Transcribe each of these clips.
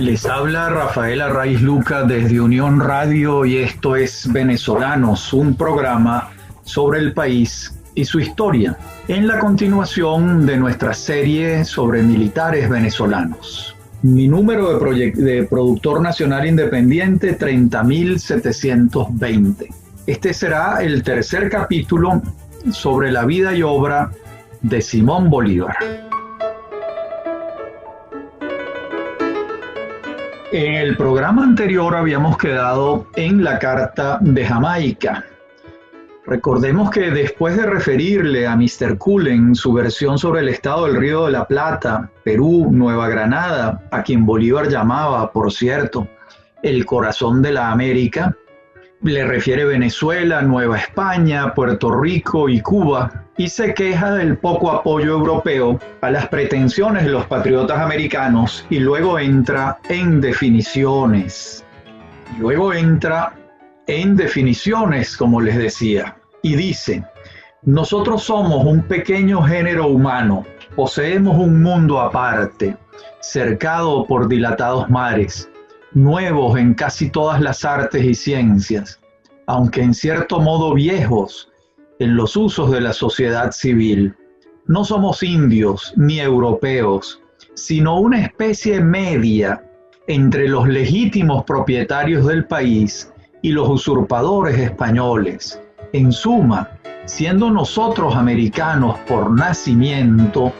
Les habla Rafael Arraiz Luca desde Unión Radio y esto es Venezolanos, un programa sobre el país y su historia, en la continuación de nuestra serie sobre militares venezolanos. Mi número de productor nacional independiente, 30.720. Este será el tercer capítulo sobre la vida y obra de Simón Bolívar. En el programa anterior habíamos quedado en la Carta de Jamaica. Recordemos que después de referirle a Mr. Cullen su versión sobre el estado del Río de la Plata, Perú, Nueva Granada, a quien Bolívar llamaba, por cierto, el corazón de la América, le refiere Venezuela, Nueva España, Puerto Rico y Cuba, y se queja del poco apoyo europeo a las pretensiones de los patriotas americanos, y luego entra en definiciones. Como les decía, y dice: nosotros somos un pequeño género humano, poseemos un mundo aparte, cercado por dilatados mares, nuevos en casi todas las artes y ciencias, aunque en cierto modo viejos en los usos de la sociedad civil. No somos indios ni europeos, sino una especie media entre los legítimos propietarios del país y los usurpadores españoles. En suma, siendo nosotros americanos por nacimiento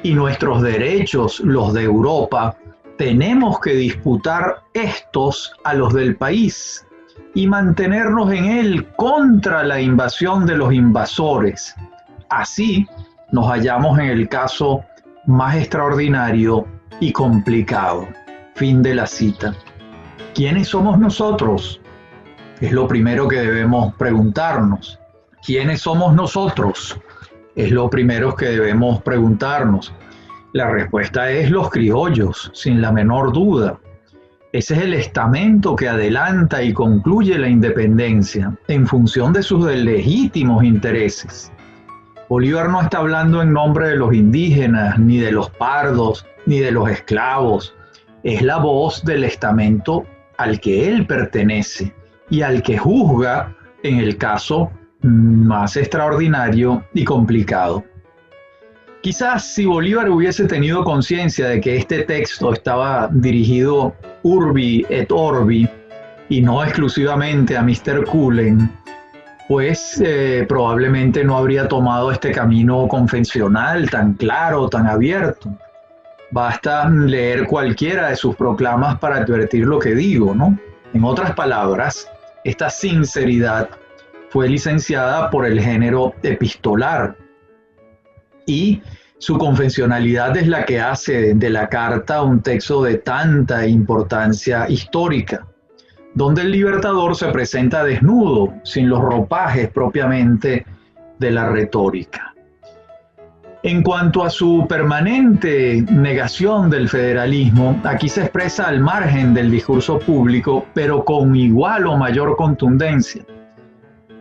y nuestros derechos los de Europa, tenemos que disputar estos a los del país y mantenernos en él contra la invasión de los invasores. Así nos hallamos en el caso más extraordinario y complicado. Fin de la cita. ¿Quiénes somos nosotros? Es lo primero que debemos preguntarnos. ¿Quiénes somos nosotros? Es lo primero que debemos preguntarnos. La respuesta es los criollos, sin la menor duda. Ese es el estamento que adelanta y concluye la independencia en función de sus legítimos intereses. Bolívar no está hablando en nombre de los indígenas, ni de los pardos, ni de los esclavos. Es la voz del estamento al que él pertenece y al que juzga en el caso más extraordinario y complicado. Quizás si Bolívar hubiese tenido conciencia de que este texto estaba dirigido urbi et orbi y no exclusivamente a Mr. Cullen, pues probablemente no habría tomado este camino convencional tan claro, tan abierto. Basta leer cualquiera de sus proclamas para advertir lo que digo, ¿no? En otras palabras, esta sinceridad fue licenciada por el género epistolar y su convencionalidad es la que hace de la carta un texto de tanta importancia histórica, donde el libertador se presenta desnudo, sin los ropajes propiamente de la retórica. En cuanto a su permanente negación del federalismo, aquí se expresa al margen del discurso público, pero con igual o mayor contundencia,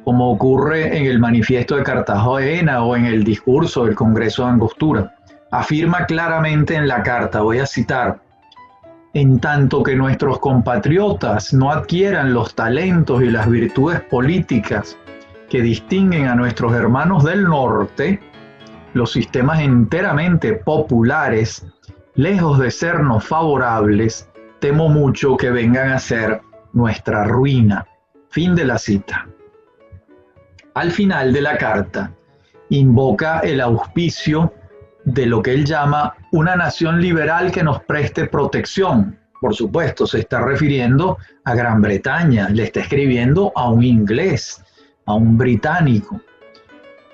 como ocurre en el Manifiesto de Cartagena o en el discurso del Congreso de Angostura. Afirma claramente en la carta, voy a citar: en tanto que nuestros compatriotas no adquieran los talentos y las virtudes políticas que distinguen a nuestros hermanos del norte, los sistemas enteramente populares, lejos de sernos favorables, temo mucho que vengan a ser nuestra ruina. Fin de la cita. Al final de la carta, invoca el auspicio de lo que él llama una nación liberal que nos preste protección. Por supuesto, se está refiriendo a Gran Bretaña, le está escribiendo a un inglés, a un británico.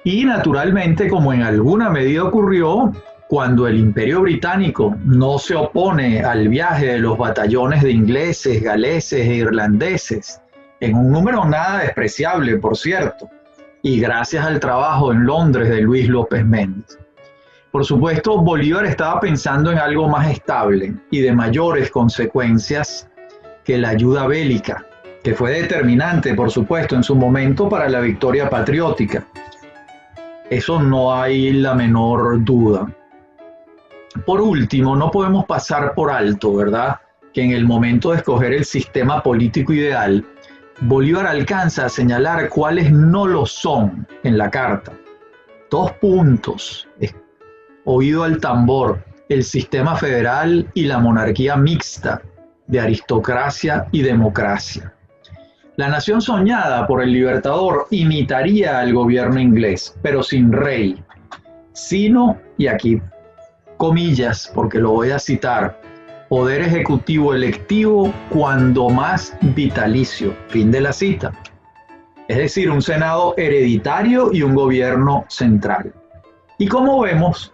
Y naturalmente, como en alguna medida ocurrió, cuando el Imperio Británico no se opone al viaje de los batallones de ingleses, galeses e irlandeses, en un número nada despreciable, por cierto, y gracias al trabajo en Londres de Luis López Méndez. Por supuesto, Bolívar estaba pensando en algo más estable y de mayores consecuencias que la ayuda bélica, que fue determinante, por supuesto, en su momento para la victoria patriótica. Eso no hay la menor duda. Por último, no podemos pasar por alto, ¿verdad?, que en el momento de escoger el sistema político ideal, Bolívar alcanza a señalar cuáles no lo son en la carta. 2 puntos, oído al tambor, el sistema federal y la monarquía mixta de aristocracia y democracia. La nación soñada por el Libertador imitaría al gobierno inglés, pero sin rey, sino, y aquí comillas porque lo voy a citar, poder ejecutivo electivo cuando más vitalicio, fin de la cita. Es decir, un Senado hereditario y un gobierno central. Y como vemos,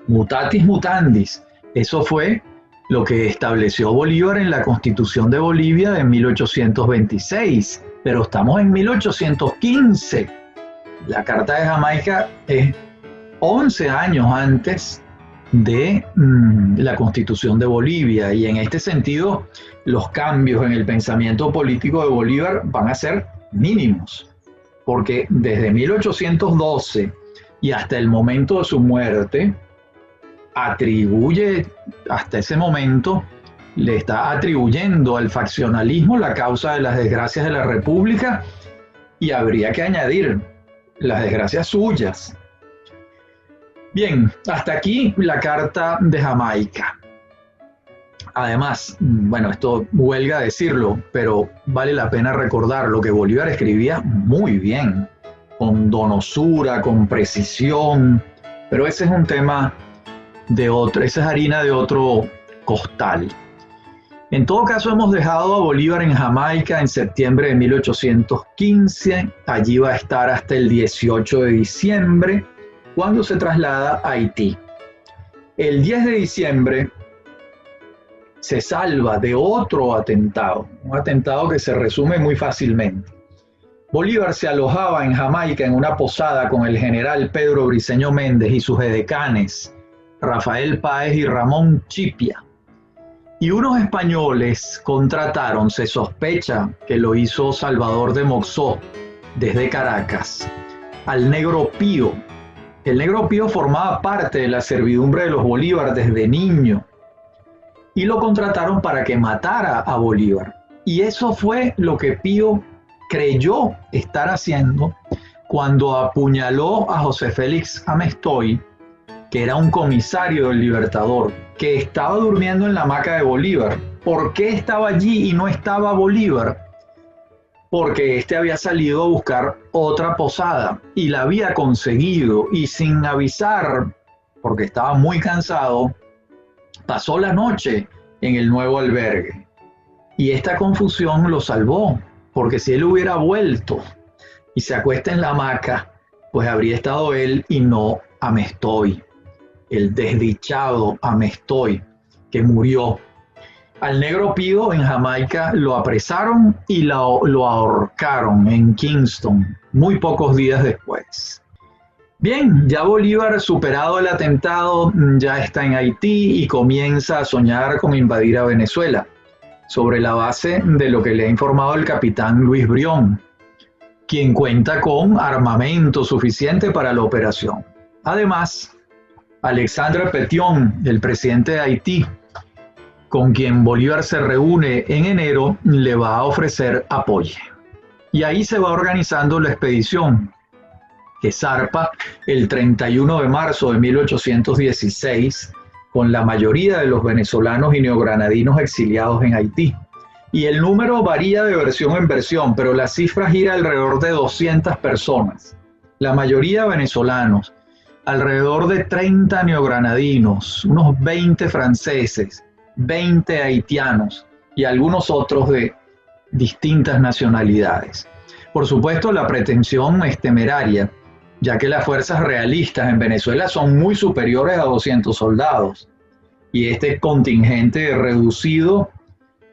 mutatis mutandis, eso fue lo que estableció Bolívar en la Constitución de Bolivia de 1826, pero estamos en 1815. La Carta de Jamaica es 11 años antes de la Constitución de Bolivia, y en este sentido los cambios en el pensamiento político de Bolívar van a ser mínimos, porque desde 1812 y hasta el momento de su muerte atribuye, hasta ese momento le está atribuyendo al faccionalismo la causa de las desgracias de la República, y habría que añadir las desgracias suyas. Bien, hasta aquí la Carta de Jamaica. Además, bueno, esto huelga decirlo, pero vale la pena recordarlo, que Bolívar escribía muy bien, con donosura, con precisión, pero ese es un tema de otro, esa es harina de otro costal. En todo caso, hemos dejado a Bolívar en Jamaica en septiembre de 1815, allí va a estar hasta el 18 de diciembre, cuando se traslada a Haití. El 10 de diciembre se salva de otro atentado, un atentado que se resume muy fácilmente. Bolívar se alojaba en Jamaica en una posada con el general Pedro Briceño Méndez y sus edecanes, Rafael Páez y Ramón Chipia. Y unos españoles contrataron, se sospecha que lo hizo Salvador de Moxó desde Caracas, al Negro Pío. El Negro Pío formaba parte de la servidumbre de los Bolívar desde niño y lo contrataron para que matara a Bolívar. Y eso fue lo que Pío creyó estar haciendo cuando apuñaló a José Félix Amestoy, que era un comisario del Libertador, que estaba durmiendo en la hamaca de Bolívar. ¿Por qué estaba allí y no estaba Bolívar? Porque este había salido a buscar otra posada y la había conseguido, y sin avisar, porque estaba muy cansado, pasó la noche en el nuevo albergue. Y esta confusión lo salvó, porque si él hubiera vuelto y se acuesta en la hamaca, pues habría estado él y no Amestoy, el desdichado Amestoy, que murió. Al Negro Pío en Jamaica lo apresaron y lo ahorcaron en Kingston muy pocos días después. Bien, ya Bolívar, superado el atentado, ya está en Haití y comienza a soñar con invadir a Venezuela, sobre la base de lo que le ha informado el capitán Luis Brión, quien cuenta con armamento suficiente para la operación. Además, Alexandre Pétion, el presidente de Haití, con quien Bolívar se reúne en enero, le va a ofrecer apoyo. Y ahí se va organizando la expedición, que zarpa el 31 de marzo de 1816, con la mayoría de los venezolanos y neogranadinos exiliados en Haití. Y el número varía de versión en versión, pero la cifra gira alrededor de 200 personas, la mayoría venezolanos, alrededor de 30 neogranadinos, unos 20 franceses, 20 haitianos y algunos otros de distintas nacionalidades. Por supuesto, la pretensión es temeraria, ya que las fuerzas realistas en Venezuela son muy superiores a 200 soldados, y este contingente reducido,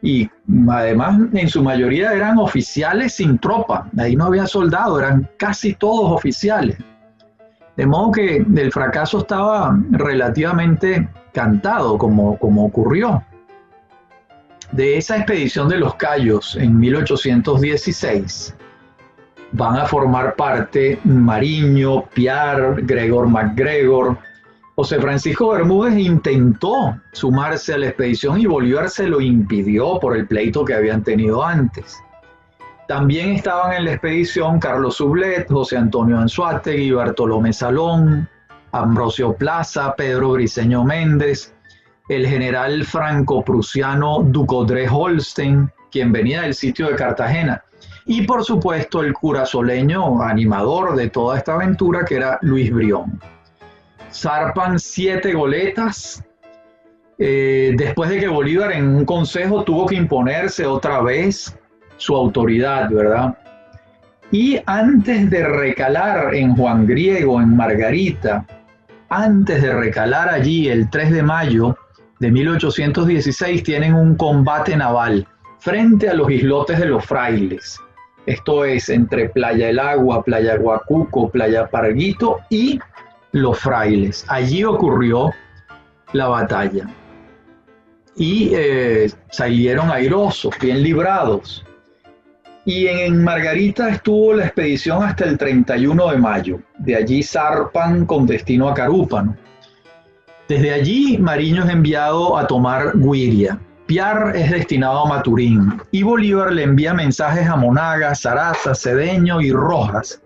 y además en su mayoría eran oficiales sin tropa, ahí no había soldados, eran casi todos oficiales. De modo que el fracaso estaba relativamente cantado, como ocurrió. De esa expedición de los Cayos en 1816 van a formar parte Mariño, Piar, Gregor MacGregor, José Francisco Bermúdez intentó sumarse a la expedición y Bolívar se lo impidió por el pleito que habían tenido antes. También estaban en la expedición Carlos Sublet, José Antonio Anzoátegui, Bartolomé Salón, Ambrosio Plaza, Pedro Briceño Méndez, el general franco-prusiano Ducodré Holstein, quien venía del sitio de Cartagena, y por supuesto el curazoleño animador de toda esta aventura, que era Luis Brión. Zarpan 7 goletas, después de que Bolívar en un consejo tuvo que imponerse otra vez su autoridad, ¿verdad? Y antes de recalar en Juan Griego, en Margarita, antes de recalar allí el 3 de mayo de 1816, tienen un combate naval frente a los islotes de los Frailes. Esto es entre Playa El Agua, Playa Guacuco, Playa Parguito y Los Frailes. Allí ocurrió la batalla. Y salieron airosos, bien librados. Y en Margarita estuvo la expedición hasta el 31 de mayo. De allí zarpan con destino a Carúpano. Desde allí, Mariño es enviado a tomar Güiria. Piar es destinado a Maturín. Y Bolívar le envía mensajes a Monagas, Zaraza, Cedeño y Rojas,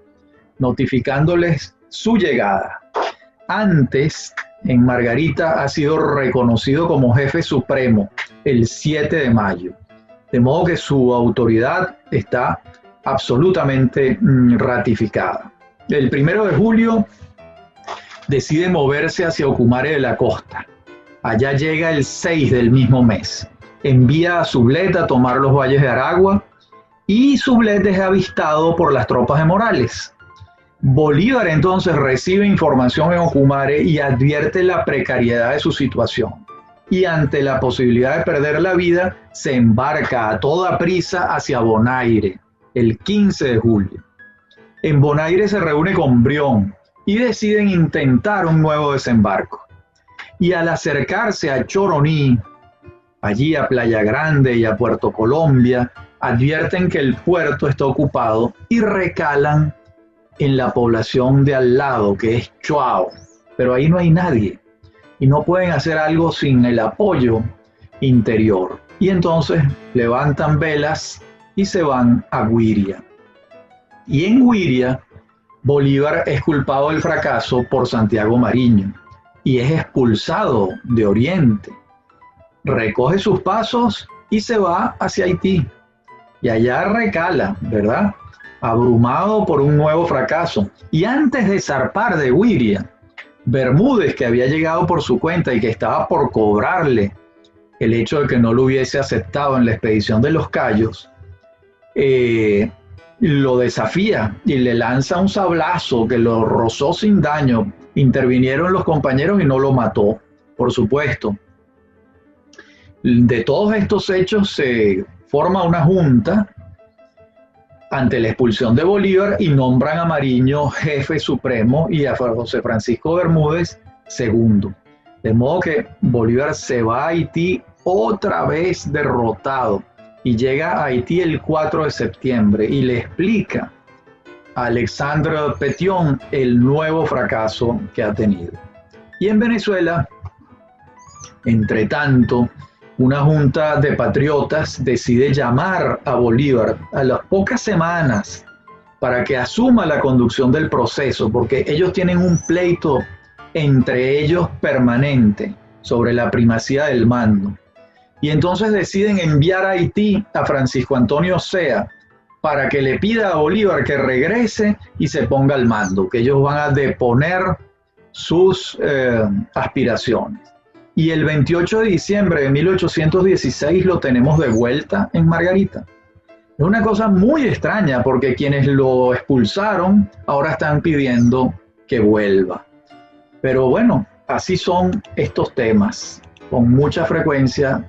notificándoles su llegada. Antes, en Margarita, ha sido reconocido como jefe supremo el 7 de mayo. De modo que su autoridad está absolutamente ratificada. El 1 de julio decide moverse hacia Ocumare de la Costa. Allá llega el 6 del mismo mes. Envía a Sublet a tomar los valles de Aragua y Sublet es avistado por las tropas de Morales. Bolívar entonces recibe información en Ocumare y advierte la precariedad de su situación. Y ante la posibilidad de perder la vida, se embarca a toda prisa hacia Bonaire, el 15 de julio. En Bonaire se reúne con Brión y deciden intentar un nuevo desembarco. Y al acercarse a Choroní, allí a Playa Grande y a Puerto Colombia, advierten que el puerto está ocupado y recalan en la población de al lado, que es Choao, pero ahí no hay nadie. Y no pueden hacer algo sin el apoyo interior. Y entonces levantan velas y se van a Güiria. Y en Güiria, Bolívar es culpado del fracaso por Santiago Mariño y es expulsado de Oriente. Recoge sus pasos y se va hacia Haití. Y allá recala, ¿verdad? Abrumado por un nuevo fracaso. Y antes de zarpar de Güiria, Bermúdez, que había llegado por su cuenta y que estaba por cobrarle el hecho de que no lo hubiese aceptado en la expedición de los Cayos, lo desafía y le lanza un sablazo que lo rozó sin daño. Intervinieron los compañeros y no lo mató, por supuesto. De todos estos hechos se forma una junta ante la expulsión de Bolívar y nombran a Mariño jefe supremo y a José Francisco Bermúdez segundo. De modo que Bolívar se va a Haití otra vez derrotado y llega a Haití el 4 de septiembre y le explica a Alexandre Pétion el nuevo fracaso que ha tenido. Y en Venezuela, entre tanto, una junta de patriotas decide llamar a Bolívar a las pocas semanas para que asuma la conducción del proceso, porque ellos tienen un pleito entre ellos permanente sobre la primacía del mando. Y entonces deciden enviar a Haití a Francisco Antonio Sea para que le pida a Bolívar que regrese y se ponga al mando, que ellos van a deponer sus aspiraciones. Y el 28 de diciembre de 1816 lo tenemos de vuelta en Margarita. Es una cosa muy extraña porque quienes lo expulsaron ahora están pidiendo que vuelva. Pero bueno, así son estos temas, con mucha frecuencia.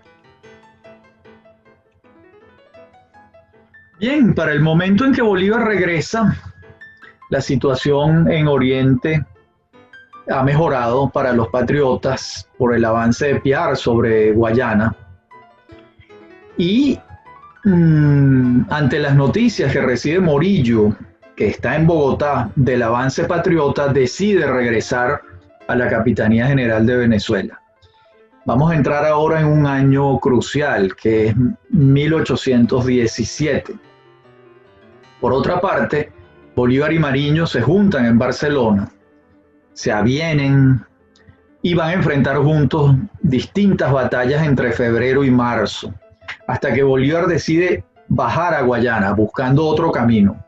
Bien, para el momento en que Bolívar regresa, la situación en Oriente ha mejorado para los patriotas por el avance de Piar sobre Guayana. Y ante las noticias que recibe Morillo, que está en Bogotá, del avance patriota, decide regresar a la Capitanía General de Venezuela. Vamos a entrar ahora en un año crucial, que es 1817. Por otra parte, Bolívar y Mariño se juntan en Barcelona, se avienen y van a enfrentar juntos distintas batallas entre febrero y marzo, hasta que Bolívar decide bajar a Guayana buscando otro camino.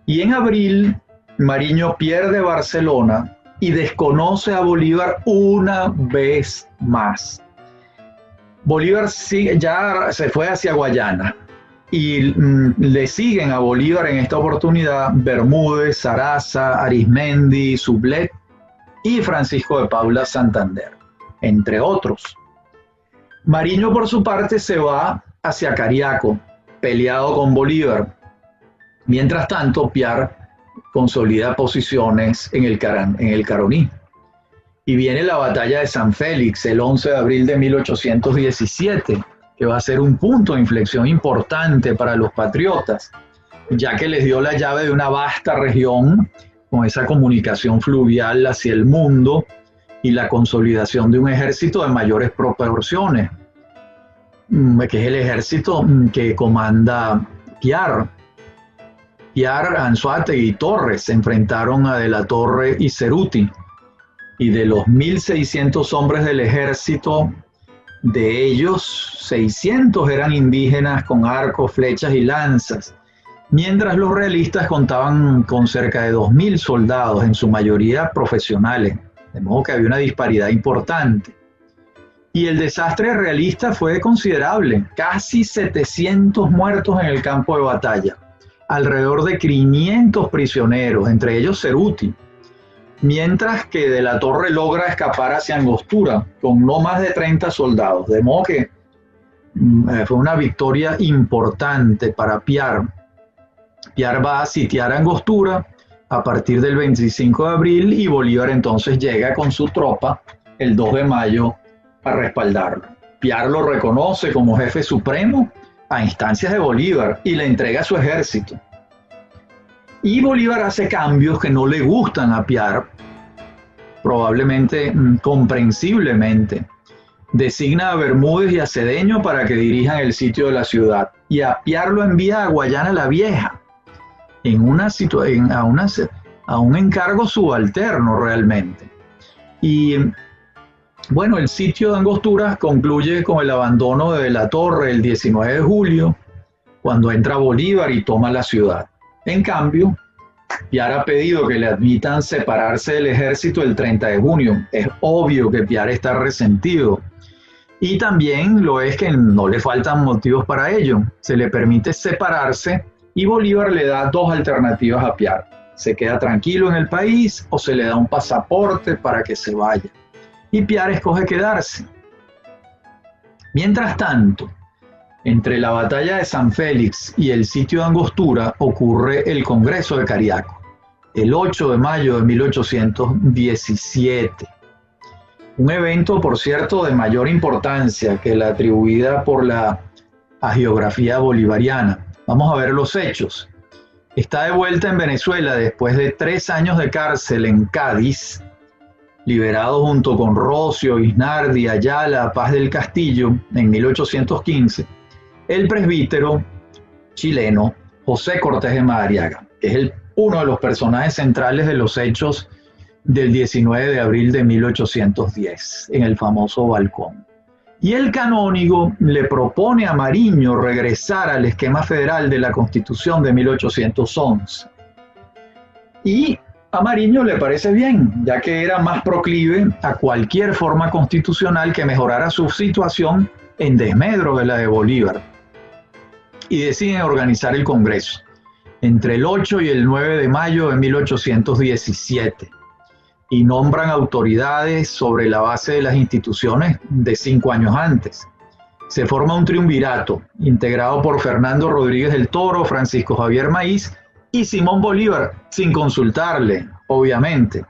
Y en abril, Mariño pierde Barcelona y desconoce a Bolívar una vez más. Bolívar ya se fue hacia Guayana y le siguen a Bolívar en esta oportunidad Bermúdez, Saraza, Arizmendi, Sublet y Francisco de Paula Santander, entre otros. Mariño, por su parte, se va hacia Cariaco, peleado con Bolívar. Mientras tanto, Piar consolida posiciones en el Caroní. Y viene la batalla de San Félix, el 11 de abril de 1817, que va a ser un punto de inflexión importante para los patriotas, ya que les dio la llave de una vasta región con esa comunicación fluvial hacia el mundo y la consolidación de un ejército de mayores proporciones, que es el ejército que comanda Piar. Piar, Anzoátegui y Torres se enfrentaron a De la Torre y Ceruti, y de los 1.600 hombres del ejército, de ellos 600 eran indígenas con arcos, flechas y lanzas, mientras los realistas contaban con cerca de 2.000 soldados, en su mayoría profesionales, de modo que había una disparidad importante. Y el desastre realista fue considerable, casi 700 muertos en el campo de batalla, alrededor de 500 prisioneros, entre ellos Ceruti, mientras que De la Torre logra escapar hacia Angostura con no más de 30 soldados, de modo que fue una victoria importante para Piar. Piar va a sitiar Angostura a partir del 25 de abril y Bolívar entonces llega con su tropa el 2 de mayo a respaldarlo. Piar lo reconoce como jefe supremo a instancias de Bolívar y le entrega su ejército. Y Bolívar hace cambios que no le gustan a Piar, probablemente comprensiblemente. Designa a Bermúdez y a Cedeño para que dirijan el sitio de la ciudad, y a Piar lo envía a Guayana la Vieja, a un encargo subalterno realmente. Y bueno, el sitio de Angostura concluye con el abandono de La Torre el 19 de julio, cuando entra Bolívar y toma la ciudad. En cambio, Piar ha pedido que le admitan separarse del ejército el 30 de junio. Es obvio que Piar está resentido. Y también lo es que no le faltan motivos para ello. Se le permite separarse y Bolívar le da dos alternativas a Piar. Se queda tranquilo en el país o se le da un pasaporte para que se vaya. Y Piar escoge quedarse. Mientras tanto, entre la batalla de San Félix y el sitio de Angostura ocurre el Congreso de Cariaco, el 8 de mayo de 1817. Un evento, por cierto, de mayor importancia que la atribuida por la hagiografía bolivariana. Vamos a ver los hechos. Está de vuelta en Venezuela después de 3 años de cárcel en Cádiz, liberado junto con Rocio, Isnardi, Ayala, Paz del Castillo en 1815, el presbítero chileno José Cortés de Madariaga, que es uno de los personajes centrales de los hechos del 19 de abril de 1810, en el famoso balcón. Y el canónigo le propone a Mariño regresar al esquema federal de la Constitución de 1811. Y a Mariño le parece bien, ya que era más proclive a cualquier forma constitucional que mejorara su situación en desmedro de la de Bolívar. Y deciden organizar el Congreso entre el 8 y el 9 de mayo de 1817 y nombran autoridades sobre la base de las instituciones de 5 años antes. Se forma un triunvirato integrado por Fernando Rodríguez del Toro, Francisco Javier Maíz y Simón Bolívar, sin consultarle, obviamente.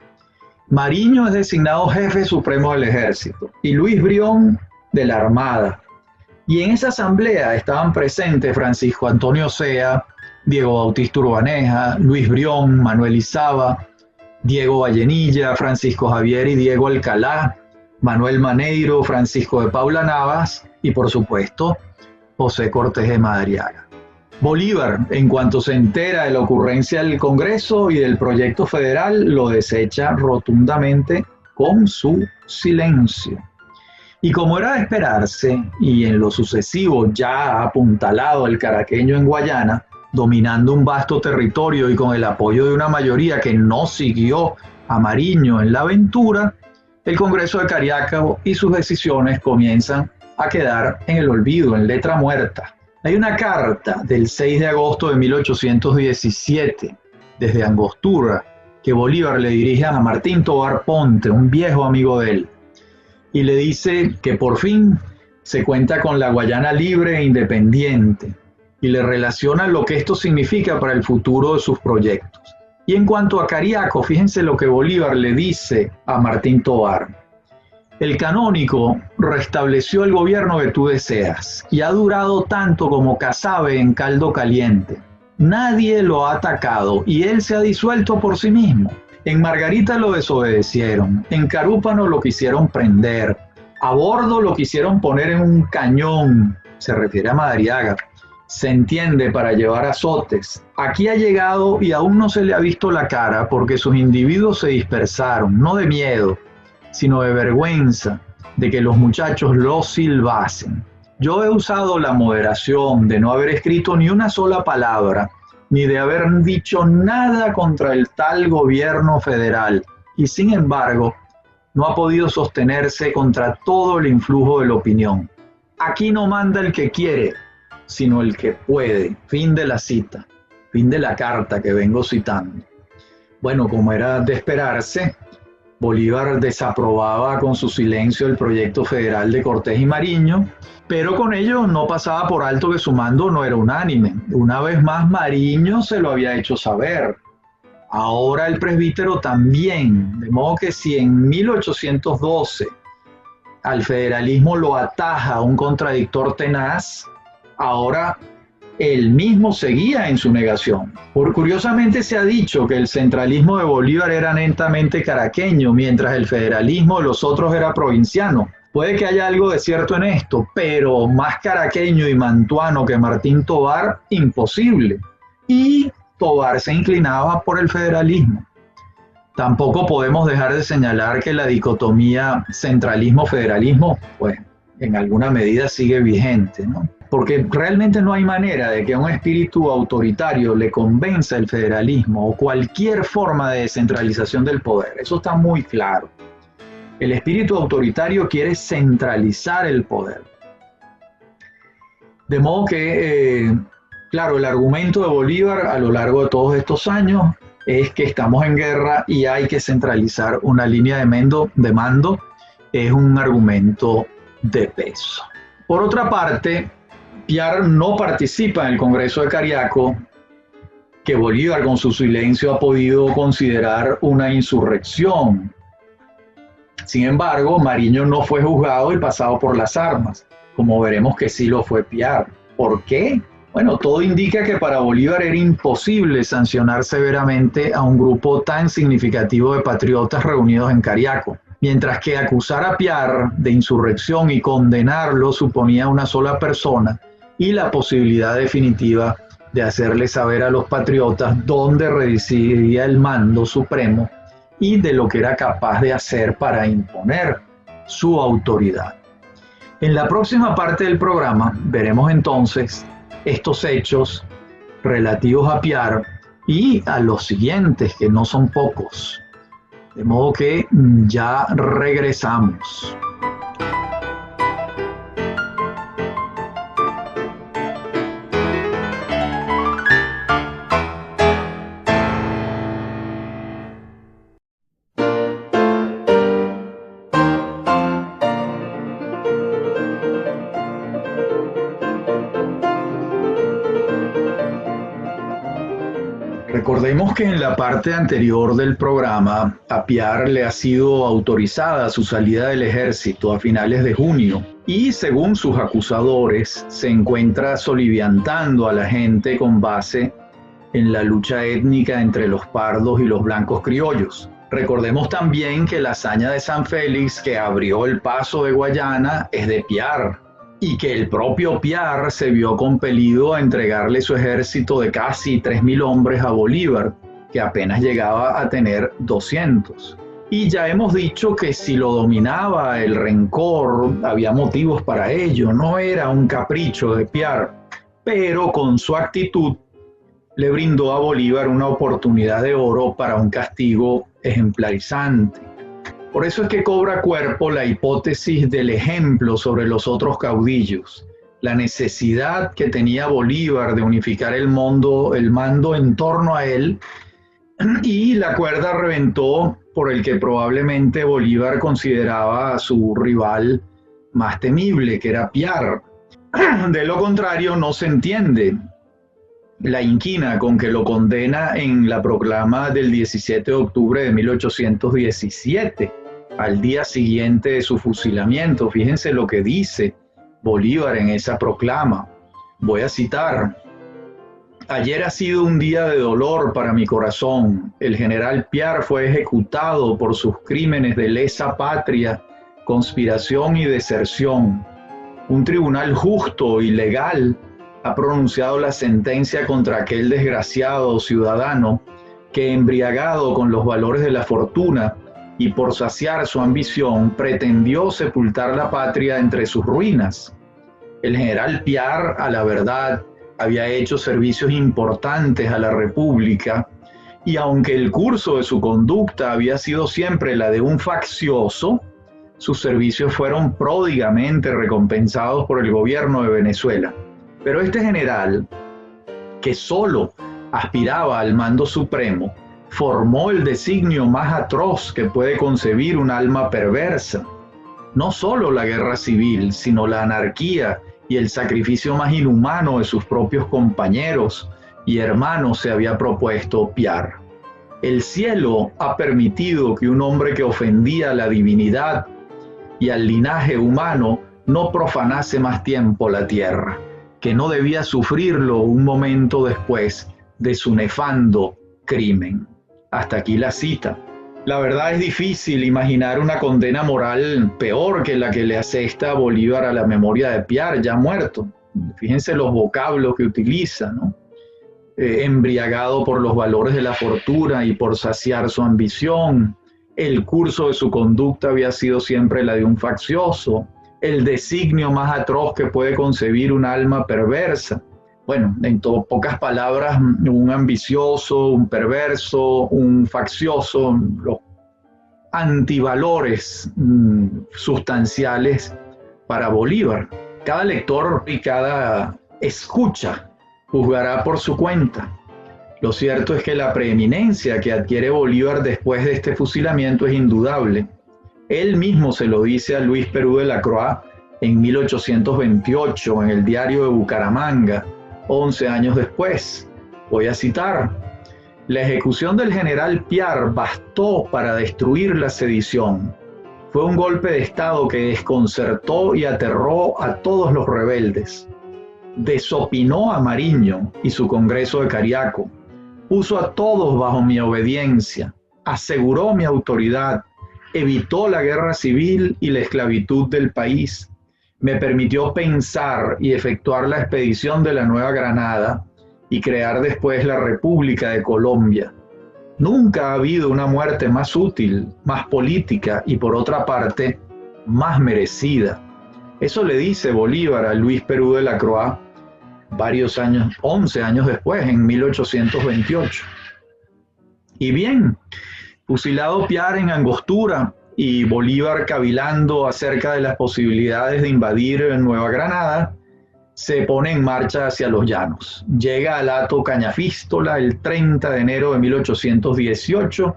Mariño es designado jefe supremo del ejército y Luis Brión de la Armada. Y en esa asamblea estaban presentes Francisco Antonio Sea, Diego Bautista Urbaneja, Luis Brión, Manuel Izaba, Diego Vallenilla, Francisco Javier y Diego Alcalá, Manuel Maneiro, Francisco de Paula Navas y, por supuesto, José Cortés de Madariaga. Bolívar, en cuanto se entera de la ocurrencia del Congreso y del proyecto federal, lo desecha rotundamente con su silencio. Y como era de esperarse, y en lo sucesivo ya apuntalado el caraqueño en Guayana, dominando un vasto territorio y con el apoyo de una mayoría que no siguió a Mariño en la aventura, el Congreso de Cariaco y sus decisiones comienzan a quedar en el olvido, en letra muerta. Hay una carta del 6 de agosto de 1817, desde Angostura, que Bolívar le dirige a Martín Tovar Ponte, un viejo amigo de él, y le dice que por fin se cuenta con la Guayana libre e independiente, y le relaciona lo que esto significa para el futuro de sus proyectos. Y en cuanto a Cariaco, fíjense lo que Bolívar le dice a Martín Tovar. El canónico restableció el gobierno que tú deseas y ha durado tanto como casabe en caldo caliente. Nadie lo ha atacado y él se ha disuelto por sí mismo. En Margarita lo desobedecieron, en Carúpano lo quisieron prender, a bordo lo quisieron poner en un cañón, se refiere a Madariaga, se entiende, para llevar azotes. Aquí ha llegado y aún no se le ha visto la cara porque sus individuos se dispersaron, no de miedo, sino de vergüenza de que los muchachos lo silbasen. Yo he usado la moderación de no haber escrito ni una sola palabra, ni de haber dicho nada contra el tal gobierno federal, y sin embargo, no ha podido sostenerse contra todo el influjo de la opinión. Aquí no manda el que quiere, sino el que puede. Fin de la cita, fin de la carta que vengo citando. Bueno, como era de esperarse, Bolívar desaprobaba con su silencio el proyecto federal de Cortés y Mariño, pero con ello no pasaba por alto que su mando no era unánime. Una vez más, Mariño se lo había hecho saber. Ahora el presbítero también, de modo que si en 1812 al federalismo lo ataja un contradictor tenaz, ahora él mismo seguía en su negación. Curiosamente se ha dicho que el centralismo de Bolívar era netamente caraqueño, mientras el federalismo de los otros era provinciano. Puede que haya algo de cierto en esto, pero más caraqueño y mantuano que Martín Tovar, imposible. Y Tovar se inclinaba por el federalismo. Tampoco podemos dejar de señalar que la dicotomía centralismo-federalismo, pues, en alguna medida sigue vigente, ¿no? Porque realmente no hay manera de que a un espíritu autoritario le convenza el federalismo o cualquier forma de descentralización del poder. Eso está muy claro. El espíritu autoritario quiere centralizar el poder. De modo que, claro, el argumento de Bolívar a lo largo de todos estos años es que estamos en guerra y hay que centralizar una línea de mando. Es un argumento de peso. Por otra parte, Piar no participa en el Congreso de Cariaco, que Bolívar con su silencio ha podido considerar una insurrección. Sin embargo, Mariño no fue juzgado y pasado por las armas, como veremos que sí lo fue Piar. ¿Por qué? Bueno, todo indica que para Bolívar era imposible sancionar severamente a un grupo tan significativo de patriotas reunidos en Cariaco, mientras que acusar a Piar de insurrección y condenarlo suponía una sola persona y la posibilidad definitiva de hacerle saber a los patriotas dónde residía el mando supremo y de lo que era capaz de hacer para imponer su autoridad. En la próxima parte del programa veremos entonces estos hechos relativos a Piar y a los siguientes, que no son pocos. De modo que ya regresamos. Recordemos que en la parte anterior del programa, a Piar le ha sido autorizada su salida del ejército a finales de junio y, según sus acusadores, se encuentra soliviantando a la gente con base en la lucha étnica entre los pardos y los blancos criollos. Recordemos también que la hazaña de San Félix, que abrió el paso de Guayana, es de Piar, y que el propio Piar se vio compelido a entregarle su ejército de casi 3.000 hombres a Bolívar, que apenas llegaba a tener 200. Y ya hemos dicho que si lo dominaba el rencor, había motivos para ello, no era un capricho de Piar, pero con su actitud le brindó a Bolívar una oportunidad de oro para un castigo ejemplarizante. Por eso es que cobra cuerpo la hipótesis del ejemplo sobre los otros caudillos, la necesidad que tenía Bolívar de unificar el mando en torno a él, y la cuerda reventó por el que probablemente Bolívar consideraba a su rival más temible, que era Piar. De lo contrario, no se entiende la inquina con que lo condena en la proclama del 17 de octubre de 1817, al día siguiente de su fusilamiento. Fíjense lo que dice Bolívar en esa proclama. Voy a citar: ayer ha sido un día de dolor para mi corazón. El general Piar fue ejecutado por sus crímenes de lesa patria, conspiración y deserción. Un tribunal justo y legal ha pronunciado la sentencia contra aquel desgraciado ciudadano que, embriagado con los valores de la fortuna y por saciar su ambición, pretendió sepultar la patria entre sus ruinas. El general Piar, a la verdad, había hecho servicios importantes a la República, y aunque el curso de su conducta había sido siempre la de un faccioso, sus servicios fueron pródigamente recompensados por el gobierno de Venezuela. Pero este general, que solo aspiraba al mando supremo, formó el designio más atroz que puede concebir un alma perversa. No solo la guerra civil, sino la anarquía y el sacrificio más inhumano de sus propios compañeros y hermanos se había propuesto Piar. El cielo ha permitido que un hombre que ofendía a la divinidad y al linaje humano no profanase más tiempo la tierra, que no debía sufrirlo un momento después de su nefando crimen. Hasta aquí la cita. La verdad es difícil imaginar una condena moral peor que la que le asesta Bolívar a la memoria de Piar, ya muerto. Fíjense los vocablos que utiliza, ¿no? Embriagado por los valores de la fortuna y por saciar su ambición. El curso de su conducta había sido siempre la de un faccioso. El designio más atroz que puede concebir un alma perversa. Bueno, en pocas palabras, un ambicioso, un perverso, un faccioso, los antivalores sustanciales para Bolívar. Cada lector y cada escucha juzgará por su cuenta. Lo cierto es que la preeminencia que adquiere Bolívar después de este fusilamiento es indudable. Él mismo se lo dice a Luis Perú de la Croix en 1828 en el diario de Bucaramanga, 11 años después. Voy a citar: la ejecución del general Piar bastó para destruir la sedición. Fue un golpe de estado que desconcertó y aterró a todos los rebeldes. Desopinó a Mariño y su Congreso de Cariaco. Puso a todos bajo mi obediencia. Aseguró mi autoridad. Evitó la guerra civil y la esclavitud del país. Me permitió pensar y efectuar la expedición de la Nueva Granada y crear después la República de Colombia. Nunca ha habido una muerte más útil, más política y, por otra parte, más merecida. Eso le dice Bolívar a Luis Perú de la Croix varios años, 11 años después, en 1828. Y bien, fusilado Piar en Angostura y Bolívar cavilando acerca de las posibilidades de invadir Nueva Granada, se pone en marcha hacia los llanos. Llega al hato Cañafístola el 30 de enero de 1818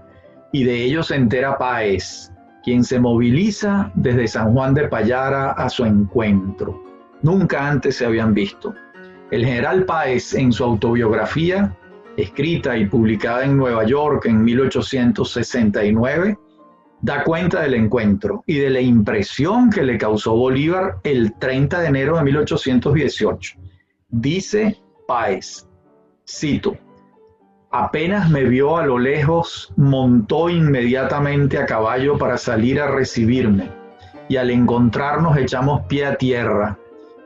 y de ello se entera Páez, quien se moviliza desde San Juan de Payara a su encuentro. Nunca antes se habían visto. El general Páez, en su autobiografía, escrita y publicada en Nueva York en 1869, da cuenta del encuentro y de la impresión que le causó Bolívar el 30 de enero de 1818. Dice Páez, cito: Apenas me vio a lo lejos, montó inmediatamente a caballo para salir a recibirme, y al encontrarnos echamos pie a tierra,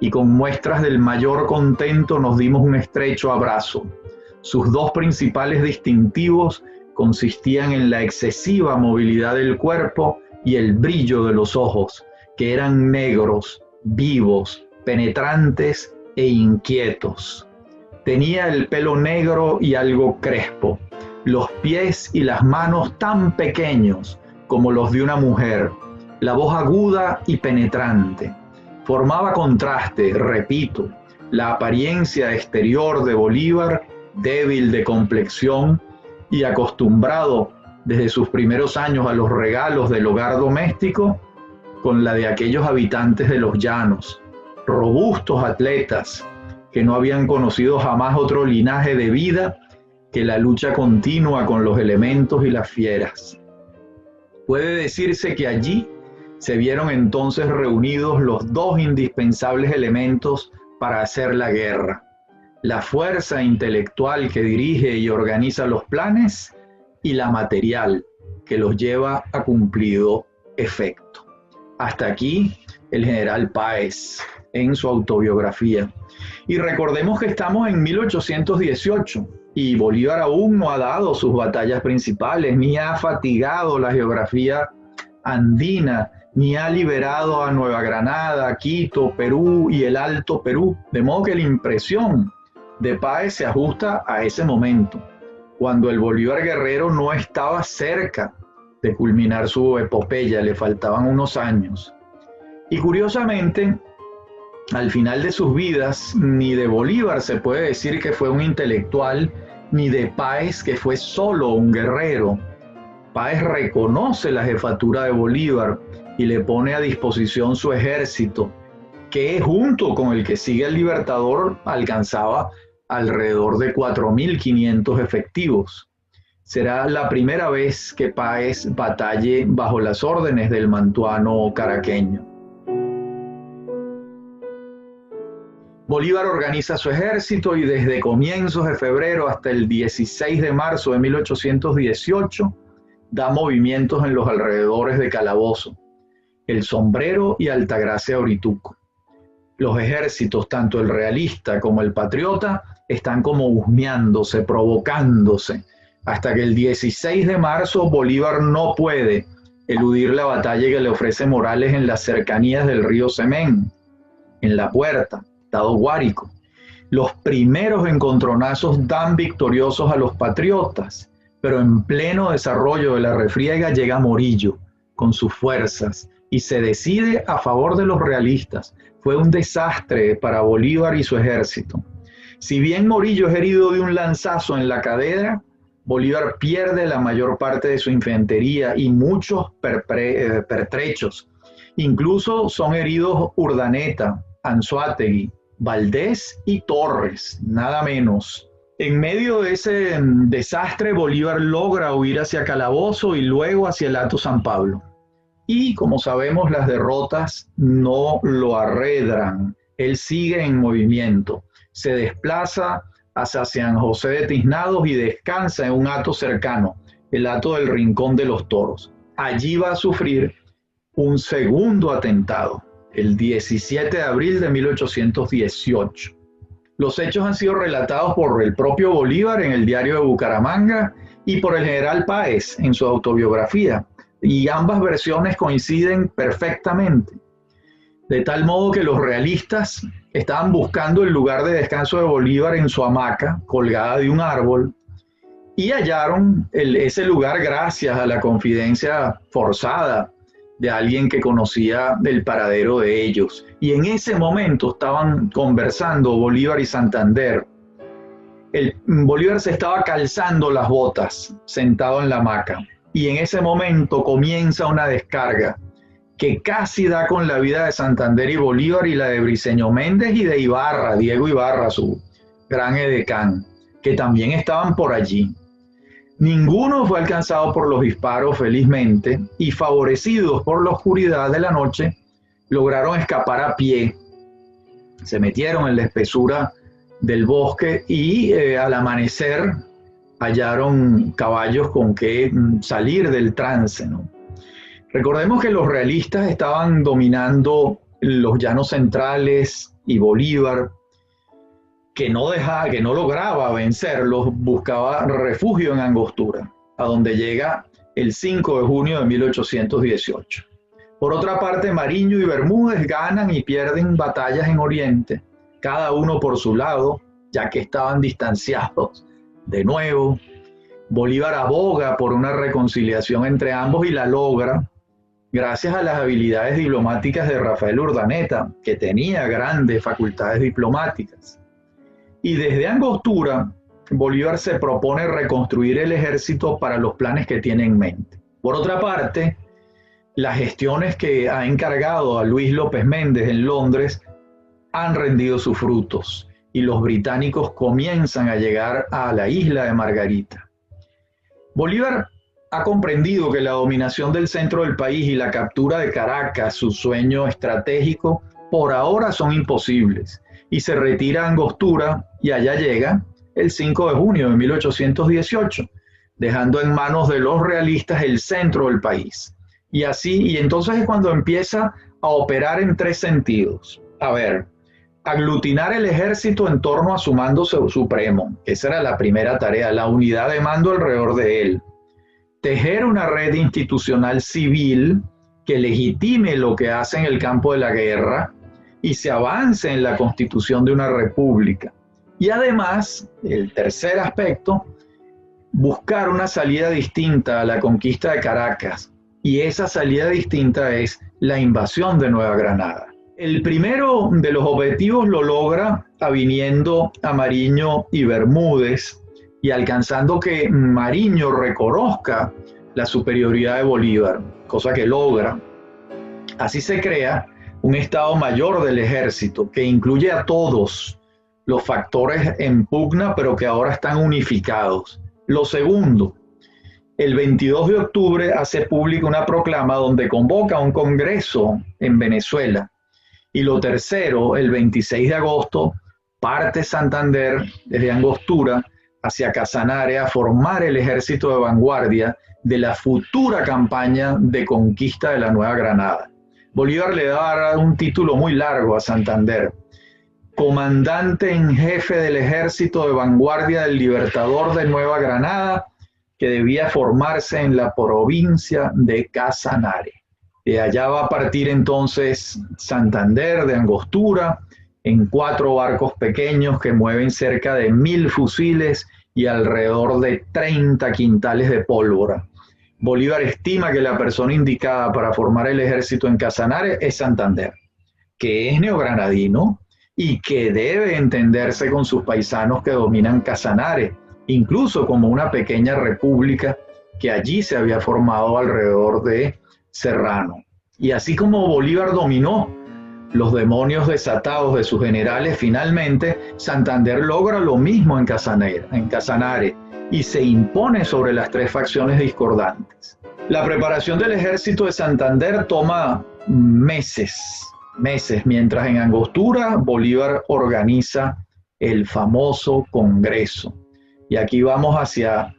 y con muestras del mayor contento nos dimos un estrecho abrazo. Sus dos principales distintivos consistían en la excesiva movilidad del cuerpo y el brillo de los ojos, que eran negros, vivos, penetrantes e inquietos. Tenía el pelo negro y algo crespo, los pies y las manos tan pequeños como los de una mujer, la voz aguda y penetrante. Formaba contraste, repito, la apariencia exterior de Bolívar, débil de complexión y acostumbrado desde sus primeros años a los regalos del hogar doméstico, con la de aquellos habitantes de los llanos, robustos atletas que no habían conocido jamás otro linaje de vida que la lucha continua con los elementos y las fieras. Puede decirse que allí se vieron entonces reunidos los dos indispensables elementos para hacer la guerra: la fuerza intelectual que dirige y organiza los planes y la material que los lleva a cumplido efecto. Hasta aquí el general Páez en su autobiografía. Y recordemos que estamos en 1818 y Bolívar aún no ha dado sus batallas principales, ni ha fatigado la geografía andina, ni ha liberado a Nueva Granada, Quito, Perú y el Alto Perú. De modo que la impresión de Páez se ajusta a ese momento, cuando el Bolívar guerrero no estaba cerca de culminar su epopeya, le faltaban unos años. Y curiosamente, al final de sus vidas, ni de Bolívar se puede decir que fue un intelectual, ni de Páez que fue solo un guerrero. Páez reconoce la jefatura de Bolívar y le pone a disposición su ejército, que junto con el que sigue el Libertador alcanzaba alrededor de 4.500 efectivos. Será la primera vez que Páez batalle bajo las órdenes del mantuano caraqueño. Bolívar organiza su ejército y desde comienzos de febrero hasta el 16 de marzo de 1818 da movimientos en los alrededores de Calabozo, El Sombrero y Altagracia Orituco. Los ejércitos, tanto el realista como el patriota, están como husmeándose, provocándose, hasta que el 16 de marzo Bolívar no puede eludir la batalla que le ofrece Morales en las cercanías del río Semén, en La Puerta, Estado Guárico. Los primeros encontronazos dan victoriosos a los patriotas, pero en pleno desarrollo de la refriega llega Morillo con sus fuerzas y se decide a favor de los realistas. Fue un desastre para Bolívar y su ejército. Si bien Morillo es herido de un lanzazo en la cadera, Bolívar pierde la mayor parte de su infantería y muchos pertrechos. Incluso son heridos Urdaneta, Anzoátegui, Valdés y Torres, nada menos. En medio de ese desastre, Bolívar logra huir hacia Calabozo y luego hacia el Hato San Pablo. Y como sabemos, las derrotas no lo arredran. Él sigue en movimiento. Se desplaza hacia San José de Tiznados y descansa en un hato cercano, el Hato del Rincón de los Toros. Allí va a sufrir un segundo atentado, el 17 de abril de 1818. Los hechos han sido relatados por el propio Bolívar en el Diario de Bucaramanga y por el general Páez en su autobiografía, y ambas versiones coinciden perfectamente. De tal modo que los realistas estaban buscando el lugar de descanso de Bolívar en su hamaca, colgada de un árbol, y hallaron ese lugar gracias a la confidencia forzada de alguien que conocía el paradero de ellos. Y en ese momento estaban conversando Bolívar y Santander. Bolívar se estaba calzando las botas, sentado en la hamaca, y en ese momento comienza una descarga que casi da con la vida de Santander y Bolívar y la de Briceño Méndez y de Ibarra, Diego Ibarra, su gran edecán, que también estaban por allí. Ninguno fue alcanzado por los disparos, felizmente, y favorecidos por la oscuridad de la noche, lograron escapar a pie. Se metieron en la espesura del bosque y al amanecer hallaron caballos con que salir del trance, ¿no? Recordemos que los realistas estaban dominando los llanos centrales y Bolívar, que no lograba vencerlos, buscaba refugio en Angostura, a donde llega el 5 de junio de 1818. Por otra parte, Mariño y Bermúdez ganan y pierden batallas en Oriente, cada uno por su lado, ya que estaban distanciados de nuevo. Bolívar aboga por una reconciliación entre ambos y la logra, gracias a las habilidades diplomáticas de Rafael Urdaneta, que tenía grandes facultades diplomáticas. Y desde Angostura, Bolívar se propone reconstruir el ejército para los planes que tiene en mente. Por otra parte, las gestiones que ha encargado a Luis López Méndez en Londres han rendido sus frutos y los británicos comienzan a llegar a la isla de Margarita. Bolívar ha comprendido que la dominación del centro del país y la captura de Caracas, su sueño estratégico, por ahora son imposibles, y se retira a Angostura y allá llega el 5 de junio de 1818, dejando en manos de los realistas el centro del país. Y entonces es cuando empieza a operar en tres sentidos. A ver, aglutinar el ejército en torno a su mando supremo, esa era la primera tarea, la unidad de mando alrededor de él. Tejer una red institucional civil que legitime lo que hace en el campo de la guerra y se avance en la constitución de una república. Y además, el tercer aspecto, buscar una salida distinta a la conquista de Caracas. Y esa salida distinta es la invasión de Nueva Granada. El primero de los objetivos lo logra aviniendo a Mariño y Bermúdez y alcanzando que Mariño reconozca la superioridad de Bolívar, cosa que logra. Así se crea un Estado Mayor del Ejército que incluye a todos los factores en pugna, pero que ahora están unificados. Lo segundo, el 22 de octubre hace pública una proclama donde convoca un congreso en Venezuela. Y lo tercero, el 26 de agosto, parte Santander desde Angostura hacia Casanare a formar el ejército de vanguardia de la futura campaña de conquista de la Nueva Granada. Bolívar le da un título muy largo a Santander: comandante en jefe del ejército de vanguardia del Libertador de Nueva Granada, que debía formarse en la provincia de Casanare. De allá va a partir entonces Santander de Angostura en 4 barcos pequeños que mueven cerca de 1000 fusiles y alrededor de 30 quintales de pólvora. Bolívar estima que la persona indicada para formar el ejército en Casanare es Santander, que es neogranadino y que debe entenderse con sus paisanos que dominan Casanare, incluso como una pequeña república que allí se había formado alrededor de Serrano. Y así como Bolívar dominó los demonios desatados de sus generales, finalmente Santander logra lo mismo en Casanare y se impone sobre las 3 facciones discordantes. La preparación del ejército de Santander toma meses, mientras en Angostura Bolívar organiza el famoso Congreso. Y aquí vamos hacia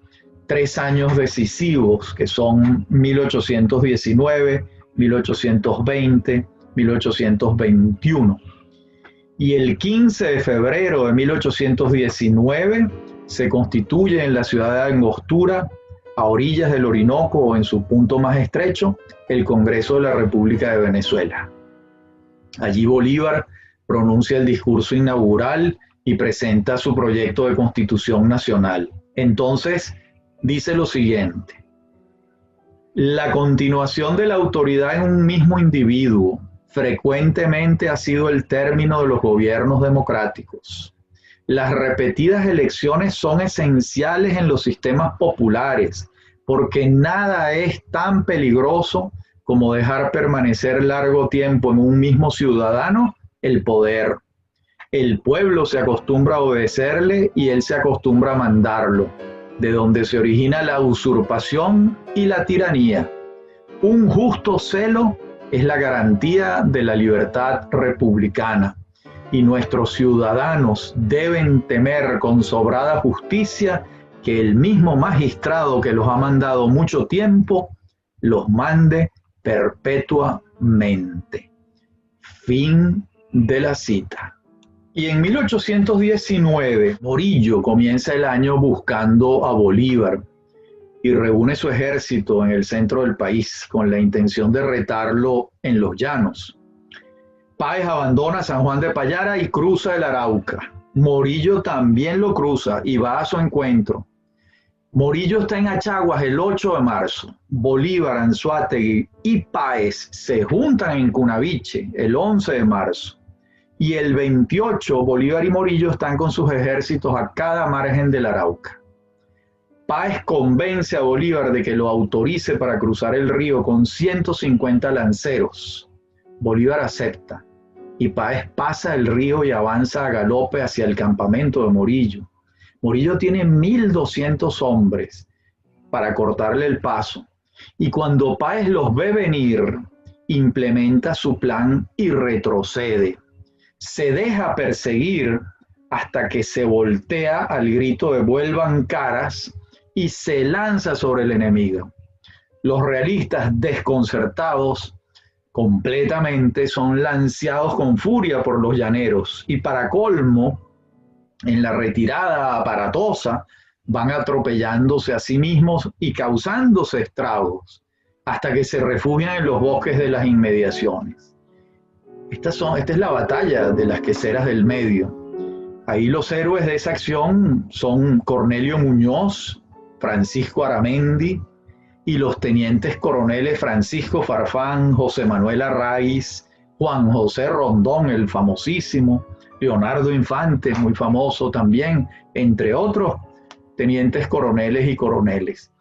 3 años decisivos, que son 1819, 1820, 1821. Y el 15 de febrero de 1819 se constituye en la ciudad de Angostura, a orillas del Orinoco o en su punto más estrecho, el Congreso de la República de Venezuela. Allí Bolívar pronuncia el discurso inaugural y presenta su proyecto de Constitución Nacional. Entonces, dice lo siguiente: la continuación de la autoridad en un mismo individuo frecuentemente ha sido el término de los gobiernos democráticos. Las repetidas elecciones son esenciales en los sistemas populares, porque nada es tan peligroso como dejar permanecer largo tiempo en un mismo ciudadano el poder. El pueblo se acostumbra a obedecerle y él se acostumbra a mandarlo, de donde se origina la usurpación y la tiranía. Un justo celo es la garantía de la libertad republicana, y nuestros ciudadanos deben temer con sobrada justicia que el mismo magistrado que los ha mandado mucho tiempo, los mande perpetuamente. Fin de la cita. Y en 1819, Morillo comienza el año buscando a Bolívar y reúne su ejército en el centro del país con la intención de retarlo en los llanos. Páez abandona San Juan de Payara y cruza el Arauca. Morillo también lo cruza y va a su encuentro. Morillo está en Achaguas el 8 de marzo. Bolívar, Anzoátegui y Páez se juntan en Cunaviche el 11 de marzo. Y el 28, Bolívar y Morillo están con sus ejércitos a cada margen del Arauca. Páez convence a Bolívar de que lo autorice para cruzar el río con 150 lanceros. Bolívar acepta y Páez pasa el río y avanza a galope hacia el campamento de Morillo. Morillo tiene 1.200 hombres para cortarle el paso y cuando Páez los ve venir, implementa su plan y retrocede. Se deja perseguir hasta que se voltea al grito de "vuelvan caras" y se lanza sobre el enemigo. Los realistas, desconcertados completamente, son lanceados con furia por los llaneros y para colmo, en la retirada aparatosa, van atropellándose a sí mismos y causándose estragos hasta que se refugian en los bosques de las inmediaciones. Esta es la batalla de las queseras del medio. Ahí los héroes de esa acción son Cornelio Muñoz, Francisco Aramendi y los tenientes coroneles Francisco Farfán, José Manuel Arraiz, Juan José Rondón, el famosísimo, Leonardo Infante, muy famoso también, entre otros tenientes coroneles y coroneles.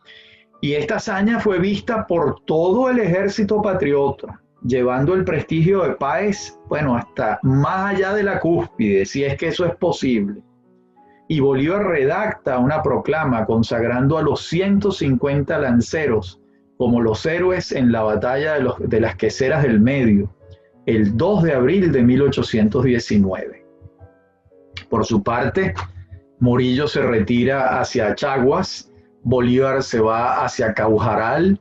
Y esta hazaña fue vista por todo el ejército patriota, llevando el prestigio de Páez, hasta más allá de la cúspide, si es que eso es posible. Y Bolívar redacta una proclama consagrando a los 150 lanceros como los héroes en la batalla de las queseras del medio, el 2 de abril de 1819. Por su parte, Morillo se retira hacia Achaguas, Bolívar se va hacia Caujaral,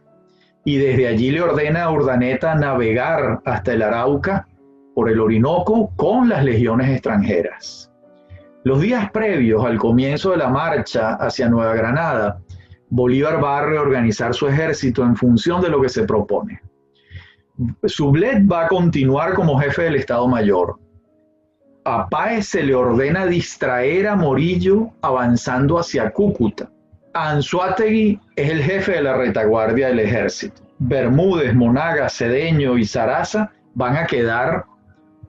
y desde allí le ordena a Urdaneta navegar hasta el Arauca por el Orinoco con las legiones extranjeras. Los días previos al comienzo de la marcha hacia Nueva Granada, Bolívar va a reorganizar su ejército en función de lo que se propone. Sublette va a continuar como jefe del Estado Mayor. A Páez se le ordena distraer a Morillo avanzando hacia Cúcuta. Anzoátegui es el jefe de la retaguardia del ejército. Bermúdez, Monagas, Cedeño y Zaraza van a quedar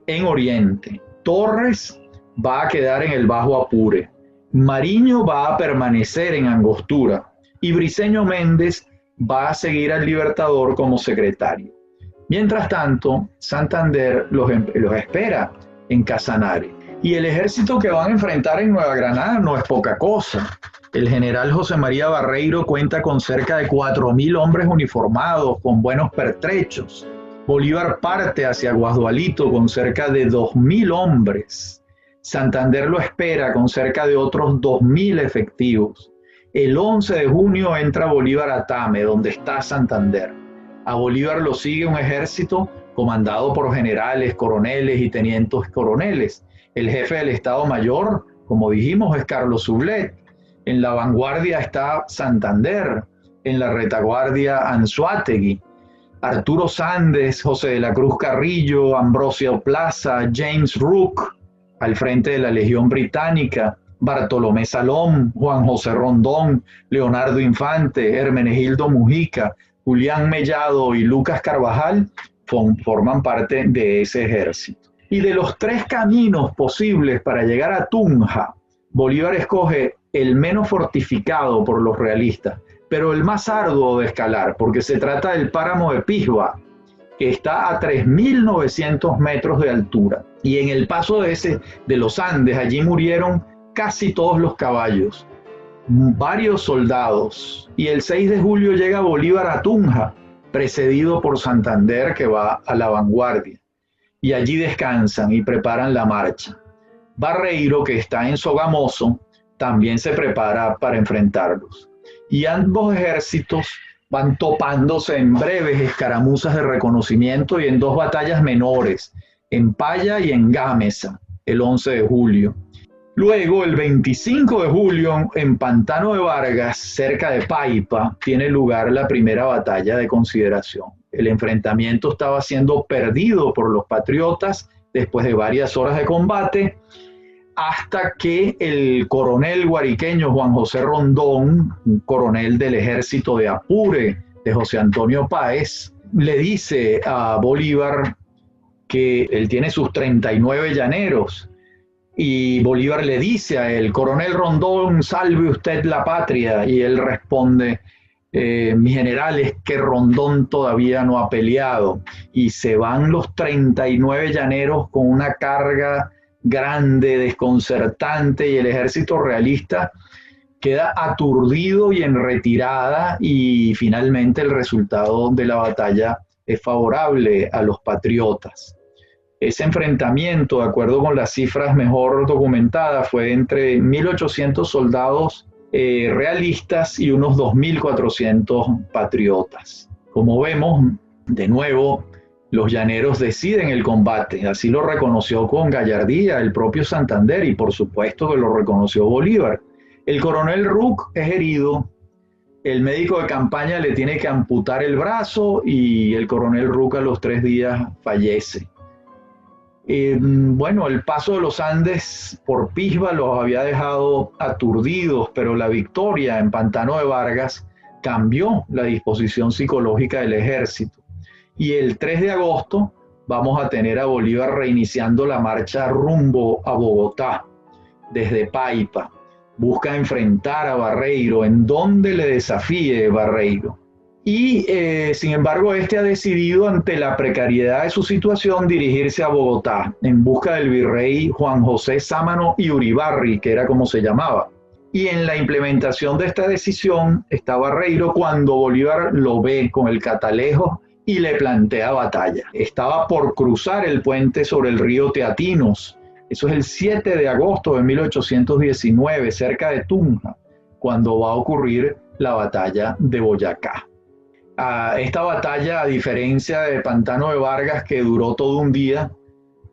en Oriente. Torres va a quedar en el Bajo Apure. Mariño va a permanecer en Angostura. Y Briceño Méndez va a seguir al Libertador como secretario. Mientras tanto, Santander los espera en Casanare. Y el ejército que van a enfrentar en Nueva Granada no es poca cosa. El general José María Barreiro cuenta con cerca de 4.000 hombres uniformados, con buenos pertrechos. Bolívar parte hacia Guasdualito con cerca de 2.000 hombres. Santander lo espera con cerca de otros 2.000 efectivos. El 11 de junio entra Bolívar a Tame, donde está Santander. A Bolívar lo sigue un ejército comandado por generales, coroneles y tenientes coroneles. El jefe del Estado Mayor, como dijimos, es Carlos Sublette. En la vanguardia está Santander, en la retaguardia Anzoátegui, Arturo Sandes, José de la Cruz Carrillo, Ambrosio Plaza, James Rooke, al frente de la Legión Británica, Bartolomé Salom, Juan José Rondón, Leonardo Infante, Hermenegildo Mujica, Julián Mellado y Lucas Carvajal forman parte de ese ejército. Y de los 3 caminos posibles para llegar a Tunja, Bolívar escoge el menos fortificado por los realistas, pero el más arduo de escalar, porque se trata del páramo de Pisba, que está a 3.900 metros de altura. Y en el paso de los Andes, allí murieron casi todos los caballos, varios soldados. Y el 6 de julio llega Bolívar a Tunja, precedido por Santander, que va a la vanguardia. Y allí descansan y preparan la marcha. Barreiro, que está en Sogamoso, también se prepara para enfrentarlos. Y ambos ejércitos van topándose en breves escaramuzas de reconocimiento y en dos batallas menores, en Paya y en Gámeza, el 11 de julio. Luego, el 25 de julio, en Pantano de Vargas, cerca de Paipa, tiene lugar la primera batalla de consideración. El enfrentamiento estaba siendo perdido por los patriotas después de varias horas de combate, hasta que el coronel guariqueño Juan José Rondón, un coronel del ejército de Apure de José Antonio Páez, le dice a Bolívar que él tiene sus 39 llaneros, y Bolívar le dice a él: coronel Rondón, salve usted la patria, y él responde: mi general, es que Rondón todavía no ha peleado. Y se van los 39 llaneros con una carga grande, desconcertante, y el ejército realista queda aturdido y en retirada, y finalmente el resultado de la batalla es favorable a los patriotas. Ese enfrentamiento, de acuerdo con las cifras mejor documentadas, fue entre 1.800 soldados realistas y unos 2.400 patriotas. Como vemos, de nuevo, los llaneros deciden el combate. Así lo reconoció con gallardía el propio Santander, y por supuesto que lo reconoció Bolívar. El coronel Ruc es herido, el médico de campaña le tiene que amputar el brazo y el coronel Ruc a los 3 días fallece. Bueno, el paso de los Andes por Pisba los había dejado aturdidos, pero la victoria en Pantano de Vargas cambió la disposición psicológica del ejército. Y el 3 de agosto vamos a tener a Bolívar reiniciando la marcha rumbo a Bogotá desde Paipa. Busca enfrentar a Barreiro, en donde le desafíe Barreiro. Y sin embargo, este ha decidido, ante la precariedad de su situación, dirigirse a Bogotá en busca del virrey Juan José Sámano y Uribarri, que era como se llamaba. Y en la implementación de esta decisión está Barreiro cuando Bolívar lo ve con el catalejo y le plantea batalla. Estaba por cruzar el puente sobre el río Teatinos. Eso es el 7 de agosto de 1819, cerca de Tunja, cuando va a ocurrir la batalla de Boyacá. Esta batalla, a diferencia de Pantano de Vargas, que duró todo un día,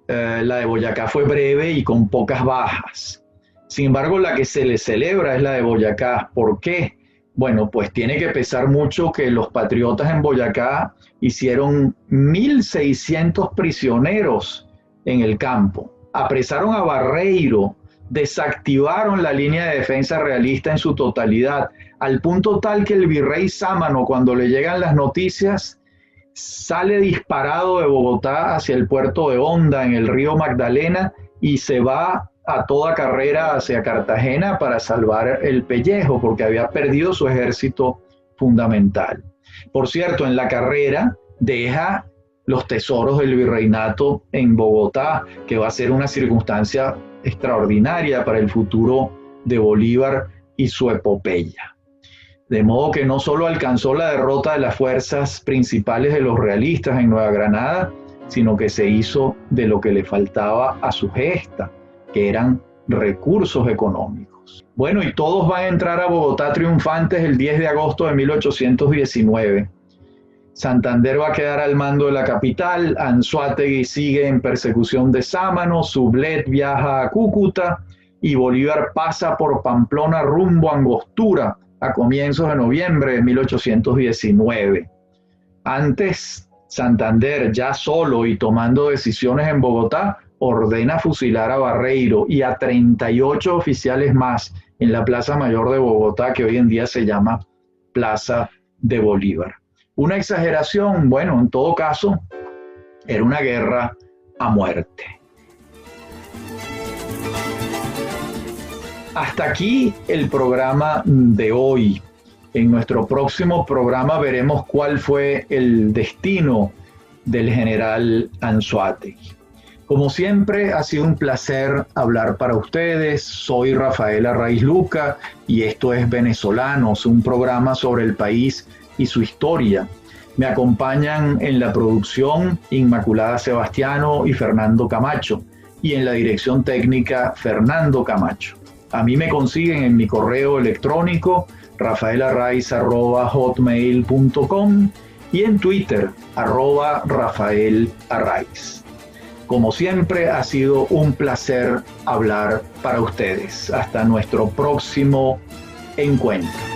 la de Boyacá fue breve y con pocas bajas. Sin embargo, la que se le celebra es la de Boyacá. ¿Por qué? Bueno, pues tiene que pesar mucho que los patriotas en Boyacá hicieron 1.600 prisioneros en el campo. Apresaron a Barreiro, desactivaron la línea de defensa realista en su totalidad, al punto tal que el virrey Sámano, cuando le llegan las noticias, sale disparado de Bogotá hacia el puerto de Honda, en el río Magdalena, y se va a toda carrera hacia Cartagena para salvar el pellejo, porque había perdido su ejército fundamental. Por cierto, en la carrera deja los tesoros del virreinato en Bogotá, que va a ser una circunstancia extraordinaria para el futuro de Bolívar y su epopeya. De modo que no solo alcanzó la derrota de las fuerzas principales de los realistas en Nueva Granada, sino que se hizo de lo que le faltaba a su gesta, que eran recursos económicos. Bueno, y todos van a entrar a Bogotá triunfantes el 10 de agosto de 1819. Santander va a quedar al mando de la capital, Anzoátegui sigue en persecución de Sámano, Sublet viaja a Cúcuta y Bolívar pasa por Pamplona rumbo a Angostura a comienzos de noviembre de 1819. Antes, Santander, ya solo y tomando decisiones en Bogotá, ordena fusilar a Barreiro y a 38 oficiales más en la Plaza Mayor de Bogotá, que hoy en día se llama Plaza de Bolívar. Una exageración, bueno, en todo caso, era una guerra a muerte. Hasta aquí el programa de hoy. En nuestro próximo programa veremos cuál fue el destino del general Anzoátegui. Como siempre, ha sido un placer hablar para ustedes. Soy Rafael Arraiz Luca y esto es Venezolanos, un programa sobre el país y su historia. Me acompañan en la producción Inmaculada Sebastiano y Fernando Camacho, y en la dirección técnica Fernando Camacho. A mí me consiguen en mi correo electrónico rafaelarraiz@hotmail.com y en Twitter @RafaelArraiz. Como siempre, ha sido un placer hablar para ustedes. Hasta nuestro próximo encuentro.